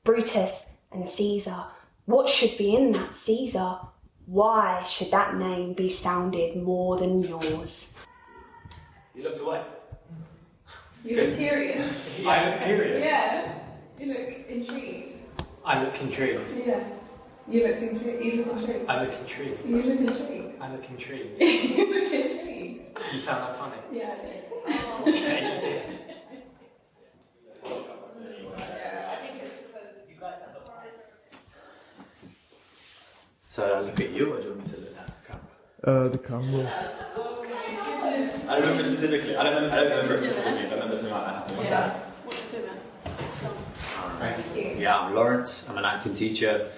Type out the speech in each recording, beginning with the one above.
Brutus and Caesar. What should be in that Caesar? Why should that name be sounded more than yours? You looked away. You look curious. I look curious. Yeah. You look intrigued. I look intrigued. Yeah. You look intrigued. You look intrigued. I look intrigued. You look intrigued. I look intrigued. You look intrigued. You found that funny? Yeah, I did. Yeah, you did. So I look at you, or do you want me to look at the camera? The camera. I don't remember specifically. I don't remember it specifically, but I remember something like that happening. What's that? Yeah, I'm Lawrence. I'm an acting teacher,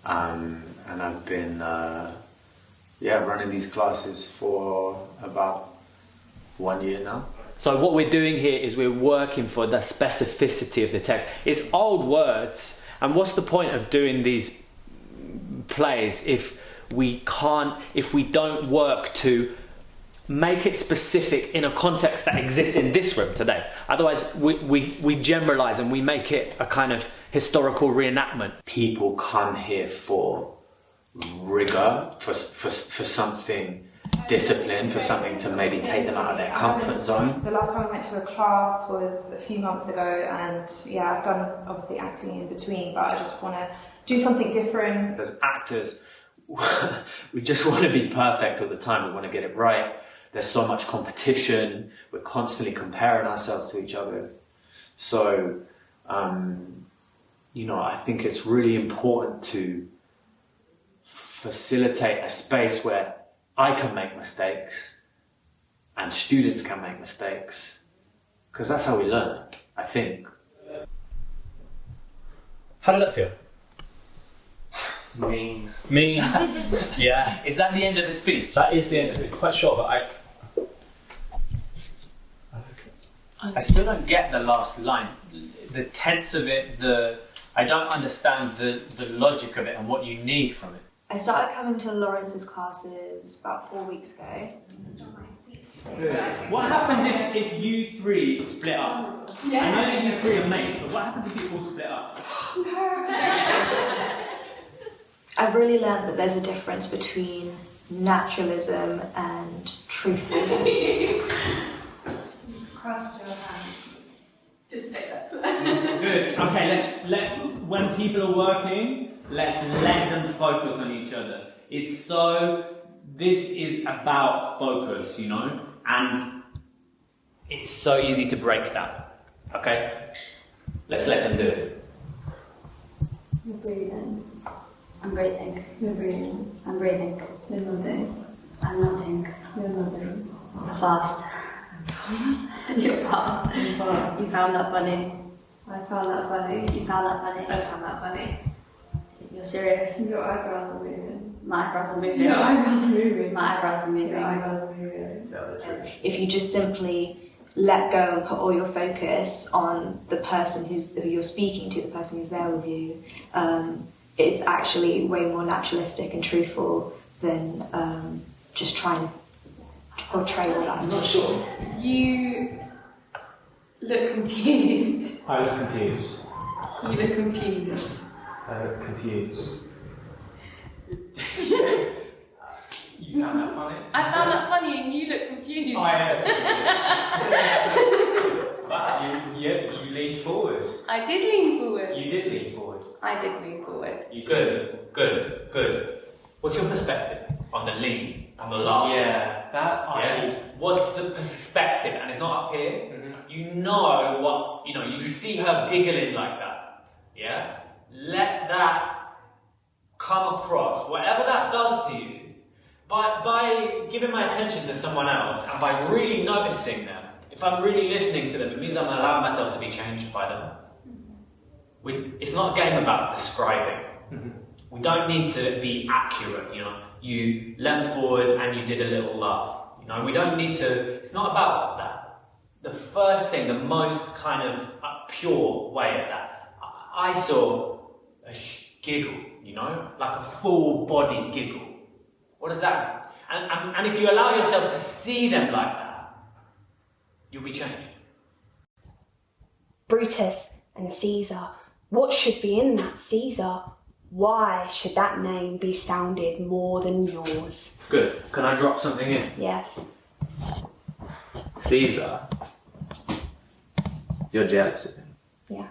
and I've been running these classes for about 1 year now. So what we're doing here is we're working for the specificity of the text. It's old words, and what's the point of doing these plays if we don't work to make it specific in a context that exists in this room today? Otherwise we generalize and we make it a kind of historical reenactment. People come here for rigor, for something discipline, for something to maybe take them out of their comfort zone. The last time I went to a class was a few months ago, and yeah, I've done obviously acting in between, but I just want to do something different. As actors, we just want to be perfect all the time. We want to get it right. There's so much competition. We're constantly comparing ourselves to each other. So, I think it's really important to facilitate a space where I can make mistakes and students can make mistakes, because that's how we learn, I think. How does that feel? Mean. Yeah. Is that the end of the speech? That is the end of it. It's quite short, but I still don't get the last line. The tense of it, I don't understand the logic of it and what you need from it. I started coming to Lawrence's classes about 4 weeks ago. What happens if you three split up? Yeah. I know that you three are mates, but what happens if you all split up? I've really learned that there's a difference between naturalism and truthfulness. Cross your hands. Just say that. Good. Okay, let's when people are working, let's let them focus on each other. This is about focus, and it's so easy to break that. Okay? Let's let them do it. You're breathing. I'm breathing. You're breathing. I'm breathing. You're nodding. I'm nodding. You're nodding. You're fast. You're fast. You found that funny. I found that funny. You found that funny. I found that funny. You're serious. Your eyebrows are moving. My eyebrows are moving. Your eyebrows are moving. My eyebrows are moving. Your eyebrows are moving. If you just simply let go and put all your focus on the person who you're speaking to, the person who's there with you, it's actually way more naturalistic and truthful than just trying to portray all that. I'm not sure. You look confused. I look confused. You look confused. I look confused. You found that funny? I found that funny and you look confused. But you leaned forward. I did lean forward. You did lean forward. I did lean forward. You good. What's your perspective on the lean, on the laugh? Yeah. What's the perspective? And it's not up here. Mm-hmm. You know what, you see her giggling like that. Yeah? Let that come across. Whatever that does to you, by giving my attention to someone else and by really noticing them, if I'm really listening to them, it means I'm allowing myself to be changed by them. It's not a game about describing. Mm-hmm. We don't need to be accurate, You leant forward and you did a little laugh. We don't need to, it's not about that. The first thing, the most kind of pure way of that, I saw a giggle, like a full body giggle. What does that mean? And if you allow yourself to see them like that, you'll be changed. Brutus and Caesar. What should be in that Caesar? Why should that name be sounded more than yours? Good. Can I drop something in? Yes. Caesar, you're jealous of him. Yeah.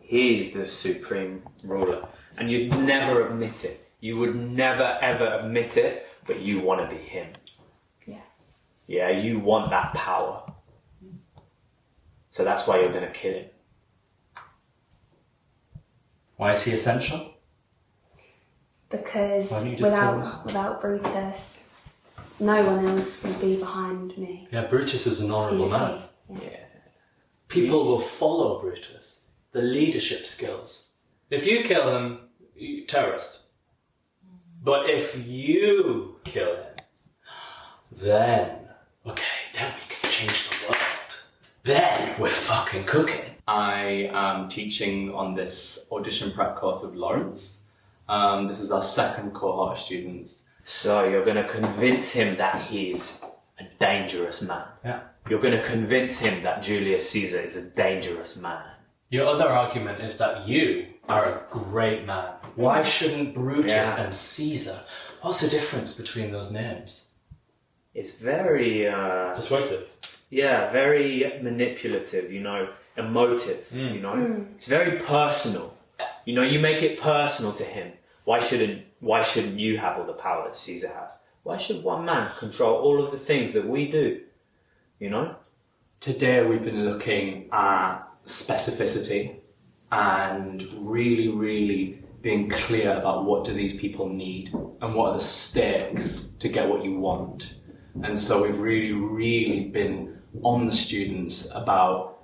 He's the supreme ruler. And you'd never admit it. You would never ever admit it, but you want to be him. Yeah. Yeah, you want that power. So that's why you're going to kill him. Why is he essential? Because Why don't you just kill us? without Brutus, no one else would be behind me. Yeah, Brutus is an honourable He's man. king. Yeah. People will follow Brutus. The leadership skills. If you kill him, terrorist. But if you kill him, then we can change the world. Then we're fucking cooking. I am teaching on this audition prep course with Lawrence. This is our second cohort of students. So you're going to convince him that he's a dangerous man. Yeah. You're going to convince him that Julius Caesar is a dangerous man. Your other argument is that you are a great man. Why shouldn't Brutus and Caesar? What's the difference between those names? It's very... Persuasive. Yeah, very manipulative, emotive, It's very personal. You make it personal to him. Why shouldn't you have all the power that Caesar has? Why should one man control all of the things that we do? Today we've been looking at specificity and really, really being clear about what do these people need and what are the stakes to get what you want. And so we've really, really been on the students about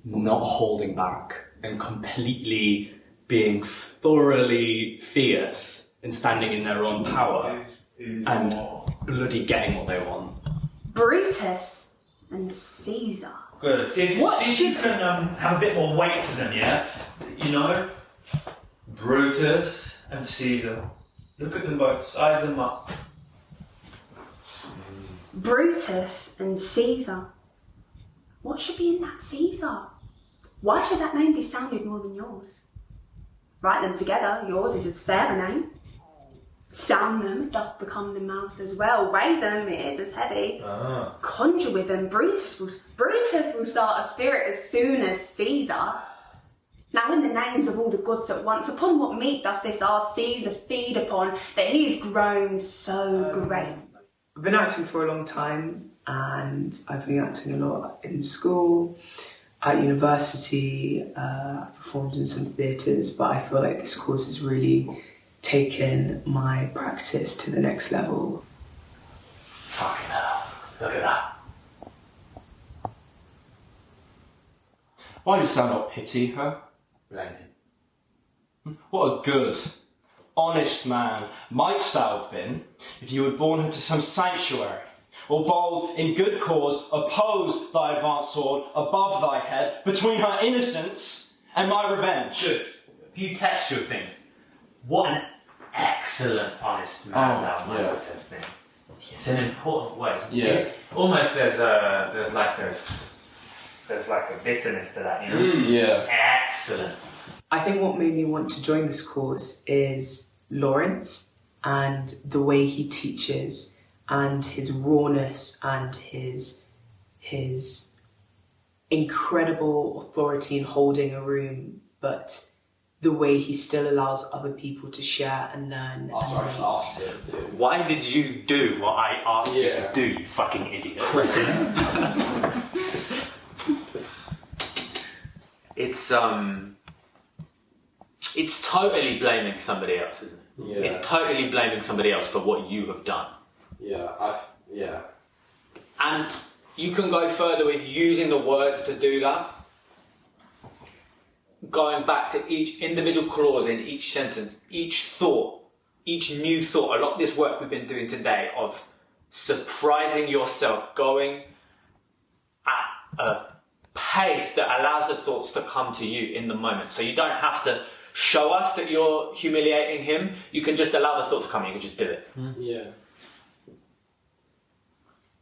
not holding back and completely being thoroughly fierce and standing in their own power and bloody getting what they want. Brutus and Caesar. Good. See if you can have a bit more weight to them, yeah? Brutus and Caesar. Look at them both, size them up. Brutus and Caesar. What should be in that Caesar? Why should that name be sounded more than yours? Write them together, yours is as fair a name. Sound them, it doth become the mouth as well. Weigh them, it is as heavy. Conjure with them, Brutus will start a spirit as soon as Caesar. Now in the names of all the gods at once, upon what meat doth this our Caesar feed upon, that he is grown so great? I've been acting for a long time, and I've been acting a lot in school, at university, I've performed in some theatres, but I feel like this course has really taken my practice to the next level. Fucking hell. Look at that. Why dost thou not pity her? What a good, honest man mightst thou have been if you had borne her to some sanctuary, or bold in good cause oppose thy advanced sword above thy head between her innocence and my revenge. Good. A few textual things. What an excellent, honest man thou mightst have been. It's an important word. Yeah. Almost there's like a bitterness to that, Yeah. Excellent. I think what made me want to join this course is Lawrence and the way he teaches and his rawness and his incredible authority in holding a room, but the way he still allows other people to share and learn. Why did you do what I asked you to do, you fucking idiot? It's totally blaming somebody else, isn't it? Yeah. It's totally blaming somebody else for what you have done. Yeah. And you can go further with using the words to do that. Going back to each individual clause in each sentence, each thought, each new thought. A lot of this work we've been doing today of surprising yourself, going at a pace that allows the thoughts to come to you in the moment. So you don't have to show us that you're humiliating him. You can just allow the thought to come. You can just do it. Yeah.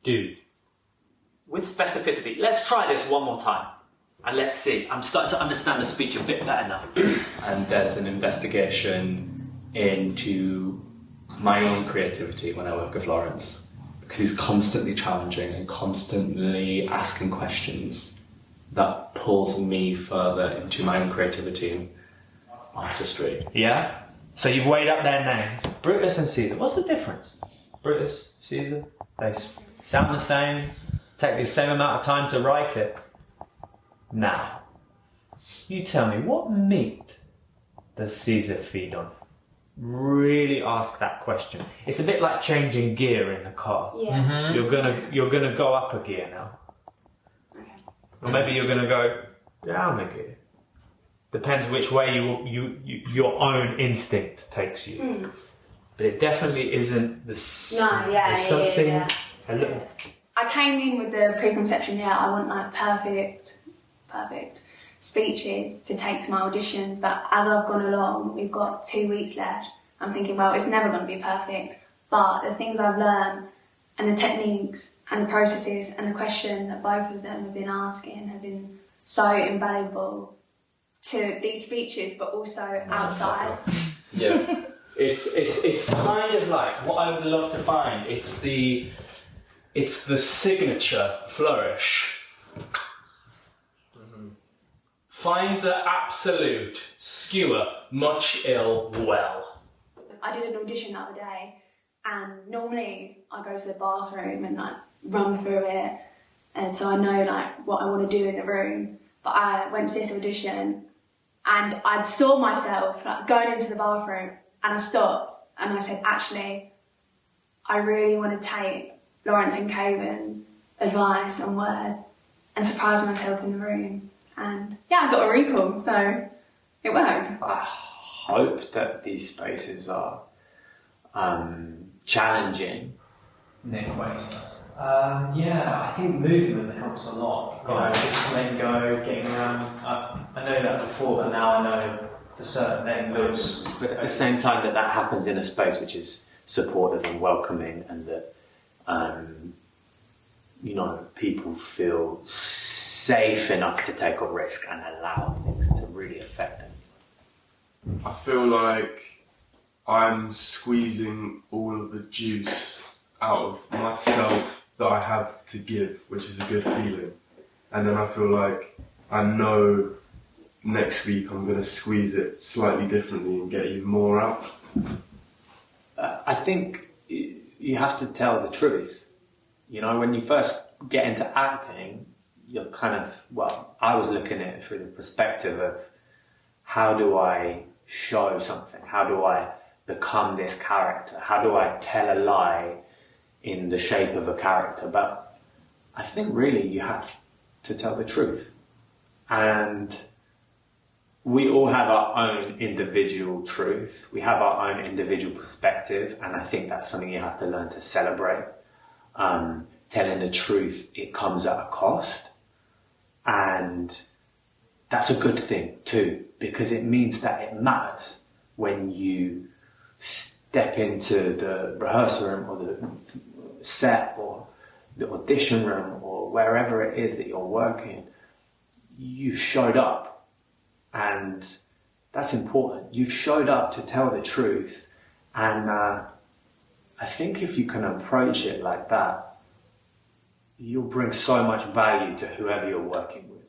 Dude. With specificity. Let's try this one more time. And let's see, I'm starting to understand the speech a bit better now. And there's an investigation into my own creativity when I work with Lawrence, because he's constantly challenging and constantly asking questions that pulls me further into my own creativity and artistry. Yeah? So you've weighed up their names. Brutus and Caesar. What's the difference? Brutus, Caesar, they sound the same, take the same amount of time to write it. Now, you tell me, what meat does Caesar feed on? Really ask that question. It's a bit like changing gear in the car. Yeah. Mm-hmm. You're gonna go up a gear now. Okay. Or maybe you're gonna go down a gear. Depends which way your own instinct takes you. Mm. But it definitely isn't the There's something a little. I came in with the preconception, I want like perfect speeches to take to my auditions, but as I've gone along, we've got 2 weeks left. I'm thinking, well, it's never going to be perfect, but the things I've learned and the techniques and the processes and the question that both of them have been asking have been so invaluable to these speeches, but also outside. Yeah. It's kind of like what I would love to find. It's the signature flourish. Find the absolute skewer much ill well. I did an audition the other day, and normally I go to the bathroom and like run through it, and so I know like what I want to do in the room. But I went to this audition, and I saw myself like going into the bathroom, and I stopped, and I said, actually, I really want to take Lawrence and Caven's advice and words and surprise myself in the room. And I got a recall, so it worked. I hope that these spaces are challenging. Nick, what he says. I think movement helps a lot. Just letting go, getting around. I know that before, but now I know for certain things. But at the same time that happens in a space which is supportive and welcoming, and that people feel safe enough to take a risk and allow things to really affect them. I feel like I'm squeezing all of the juice out of myself that I have to give, which is a good feeling. And then I feel like I know next week I'm going to squeeze it slightly differently and get even more out. I think you have to tell the truth. When you first get into acting, you're I was looking at it through the perspective of how do I show something? How do I become this character? How do I tell a lie in the shape of a character? But I think really you have to tell the truth. And we all have our own individual truth. We have our own individual perspective. And I think that's something you have to learn to celebrate. Telling the truth, it comes at a cost. And that's a good thing too, because it means that it matters when you step into the rehearsal room or the set or the audition room or wherever it is that you're working. You showed up, and that's important. You've showed up to tell the truth, and I think if you can approach it like that, you'll bring so much value to whoever you're working with,